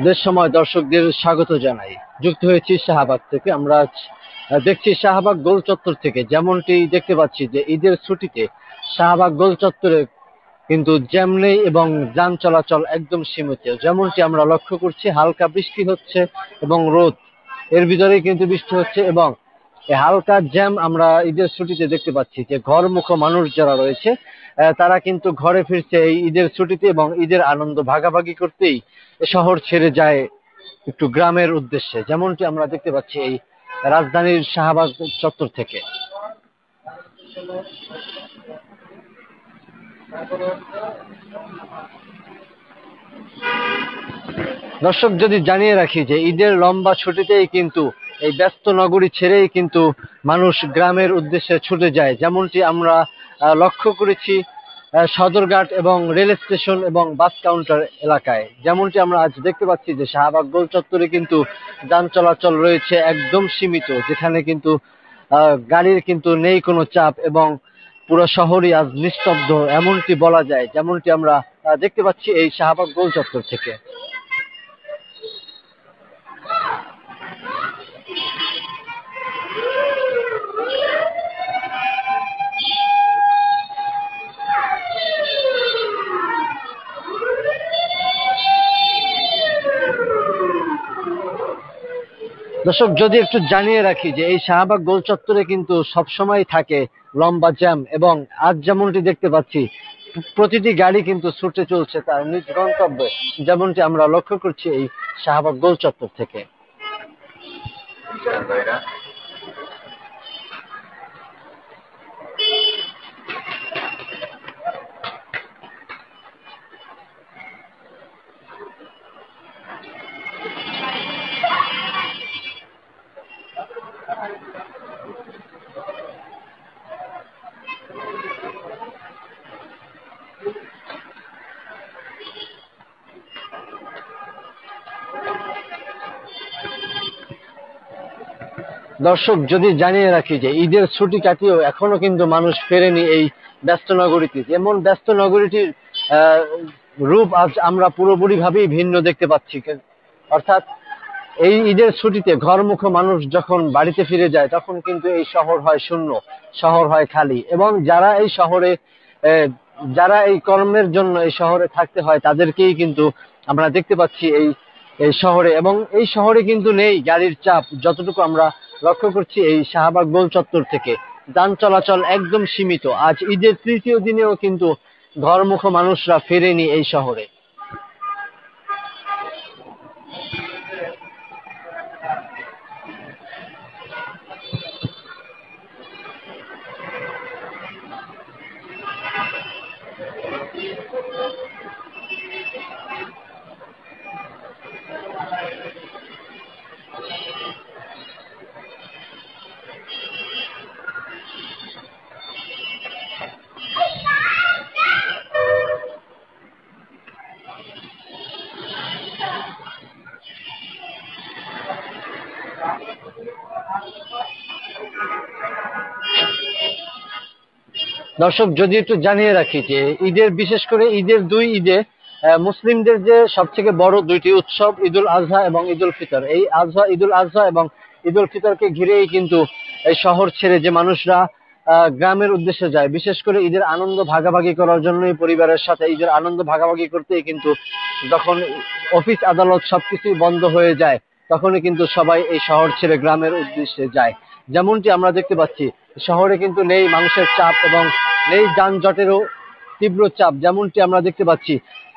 দেশ সময় দর্শকদের স্বাগত জানাই। যুক্ত হয়েছি শাহবাগ থেকে। আমরা আজ দেখছি শাহবাগ গোল চত্বর থেকে, যেমনটি দেখতে পাচ্ছি যে ঈদের ছুটিতে শাহবাগ গোল চত্বরে কিন্তু জ্যাম নেই এবং যান চলাচল একদম সীমিত। যেমনটি আমরা লক্ষ্য করছি, হালকা বৃষ্টি হচ্ছে এবং রোদ, এর ভিতরেই কিন্তু বৃষ্টি হচ্ছে এবং এই হালকা জ্যাম আমরা ঈদের ছুটিতে দেখতে পাচ্ছি যে ঘরমুখ মানুষ যারা রয়েছে তারা কিন্তু ঘরে ফিরছে এই ঈদের ছুটিতে এবং ঈদের আনন্দ ভাগাভাগি করতেই শহর ছেড়ে যায় একটু গ্রামের উদ্দেশ্যে, যেমনটি আমরা দেখতে পাচ্ছি এই রাজধানীর শাহবাগ চত্বর থেকে। দর্শক, যদি জানিয়ে রাখি যে ঈদের লম্বা ছুটিতেই কিন্তু এই ব্যস্ত নগরী ছেড়েই কিন্তু মানুষ গ্রামের উদ্দেশ্যে ছুটে যায়, যেমনটি আমরা লক্ষ্য করেছি সদরঘাট এবং রেল স্টেশন এবং বাস কাউন্টার এলাকায়। যেমনটি আমরা আজ দেখতে পাচ্ছি যে শাহবাগ গোল চত্বরে কিন্তু যান চলাচল রয়েছে একদম সীমিত, যেখানে কিন্তু গাড়ির কিন্তু নেই কোনো চাপ এবং পুরো শহরই আজ নিস্তব্ধ এমনটি বলা যায়, যেমনটি আমরা দেখতে পাচ্ছি এই শাহবাগ গোল চত্বর থেকে। দর্শক, যদি একটু জানিয়ে রাখি যে এই শাহবাগ গোল চত্বরে কিন্তু সবসময় থাকে লম্বা জ্যাম এবং আজ যেমনটি দেখতে পাচ্ছি প্রতিটি গাড়ি কিন্তু ছুটে চলছে তার নিজ গন্তব্যে, যেমনটি আমরা লক্ষ্য করছি এই শাহবাগ গোল চত্বর থেকে। দর্শক, যদি জানিয়ে রাখি যে ঈদের ছুটি কাটিয়েও এখনো কিন্তু মানুষ ফেরেনি এই ব্যস্ত নগরীতে। যেমন ব্যস্ত নগরীটির রূপ আজ আমরা পুরোপুরি ভাবেই ভিন্ন দেখতে পাচ্ছি। অর্থাৎ এই ঈদের ছুটিতে ঘরমুখ মানুষ যখন বাড়িতে ফিরে যায় তখন কিন্তু এই শহর হয় শূন্য, শহর হয় খালি এবং যারা এই শহরে যারা এই কর্মের জন্য এই শহরে থাকতে হয় তাদেরকেই কিন্তু আমরা দেখতে পাচ্ছি এই এই শহরে। এবং এই শহরে কিন্তু নেই গাড়ির চাপ, যতটুকু আমরা লক্ষ্য করছি এই শাহবাগ গোল চত্বর থেকে যান চলাচল একদম সীমিত। আজ ঈদের তৃতীয় দিনেও কিন্তু ঘরমুখ মানুষরা ফেরেনি এই শহরে। দর্শক, যদি একটু জানিয়ে রাখি যে ঈদের, বিশেষ করে ঈদের দুই ঈদে মুসলিমদের যে সবথেকে বড় দুইটি উৎসব ঈদুল আজহা এবং ঈদুল ফিতর, এই ঈদুল আজহা এবং ঈদুল ফিতরকে ঘিরেই কিন্তু এই শহর ছেড়ে যে মানুষরা গ্রামের উদ্দেশ্যে যায়, বিশেষ করে ঈদের আনন্দ ভাগাভাগি করার জন্যই পরিবারের সাথে ঈদের আনন্দ ভাগাভাগি করতেই কিন্তু যখন অফিস আদালত সবকিছুই বন্ধ হয়ে যায় তখনই কিন্তু সবাই এই শহর ছেড়ে গ্রামের উদ্দেশ্যে যায়। যেমনটি আমরা দেখতে পাচ্ছি শহরে কিন্তু নেই মানুষের চাপ এবং নেই যানজটেরও তীব্র চাপ। যেমনটি আমরা দেখতে পাচ্ছি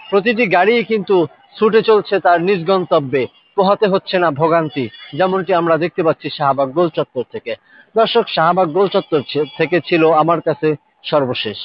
প্রতিটি গাড়ি কিন্তু ছুটে চলছে তার নিজ গন্তব্যে, পোহাতে হচ্ছে না ভোগান্তি, যেমনটি আমরা দেখতে পাচ্ছি শাহবাগ গোল চত্বর থেকে। দর্শক, শাহবাগ গোল চত্বর থেকে ছিল আমার কাছে সর্বশেষ।